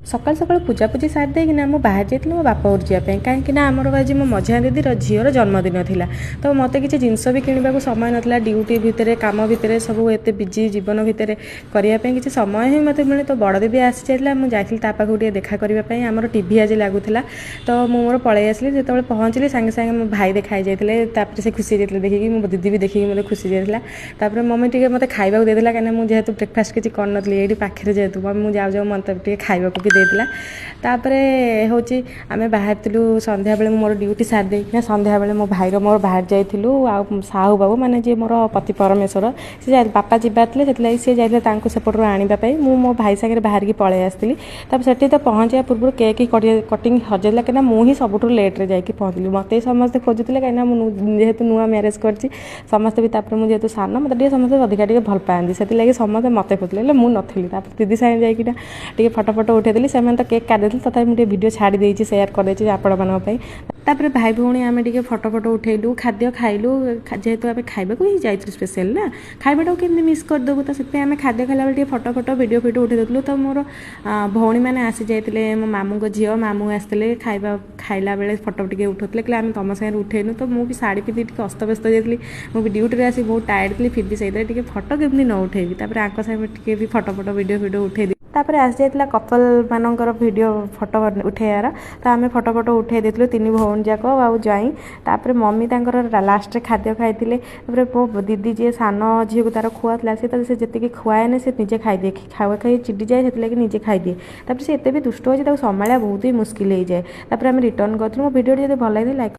सकाल सकाल पूजापूजी सारी देकिना मु बाहर जाइए मो बापा घर जावाई कहीं आमर आज मो मझिया दीदी झीर जन्मदिन था तो मत किसी जिनस भी किणवा समय नाला ड्यूटी भितर कम भितर सब एत बिजी जीवन भितर करने किसी समय ही मत मिले तो बड़ दीदी आसी जाइए मुझे पाखक देखा करने आमर टीवी आज लगुला तो मोर पलि आसली जो पहुँचली सांगे सांगे मो भाई देखाई जाते से खुशी जाते देखिए मो दीदी भी देखिए मतलब खुशी जाता मम्मी टे मत खाइबा देला कहीं मुझे ब्रेकफास्ट किसी करनी ये पाखे जेहतु मम्मी मुझे जाऊँ मतलब खाइबा भी देला तापरे होची आमे बाहर थिलु संध्या बेले मोर ड्यूटी सार देकिना संध्या बेले मो भाईर मोर बाहर जाइथिलु आ साहू बाबू माने जे मोर पति परमेश्वर से बापा जिबातले सेतलाई से जाइले तांको सेपटरो आनिबा पई मु मो भाई संगे बाहर की पळे आस्तिली तब सेठी तो पहुंचिया पूर्व केक कटिंग हजेला केना मु ही सबुठु लेट रे जाइकी पहुंचली मते समस्त खोजुतले केना मु जेहेतु नुआ मैरेज करछि समस्त भी तापर मु जेहेतु सान मते टिके समस्त अधिका टिके भल पांदी सेति लागि समस्त मते खोजुले मु नथिली तापर दीदी संगे जाइकिना टिके फोटो उठे देली सेमन तो केक काटि तथा मुझे वीडियो छाड़ी देछि शेयर कर देछि आपण मानक तापर भाई भौणी आम टे फोटो उठेलु खाद्य खाइलु जेहेतु आम खाइबा ही जाइलु स्पेशल ना खाइबाटा केमती मिस करदेबू तो से आम खाद्य खाला बेले फोटो वीडियो उठे देलु तो मोर भौणी मैंने आसी जाते मो मामू झील मामू आसते खाइबा खाइला बेले फोटो टे उठाते कि आम तुम सागर उठेनु तो मुझे शाढ़ी पिंधि अस्तव्यस्त जाती मुझे ड्यूटी आसी बहुत टायर्ड थी फिर भी से फोटो केमती न उठेबी तापर आंक सागे भी फोटो वीडियो उठे तापर आसी जाइए कपल मानकर वीडियो फोटो उठेयार तो आम फोटो उठे देलु तीन भौणी जाक आउ जाई तापर मम्मी तांकर लास्ट खाद्य खाई मो दीदी जी सान झील को तार खुआ से जी खुआए से निजे खाईदिए खावा खाई चिड़ी जाए से निजे खाईदिए तापर से एत भी दुष्ट हो संभाड़ा बहुत ही मुस्किल हो जाए तापर आम रिटर्न करूँ मो वीडियो जब भल लगे लाइक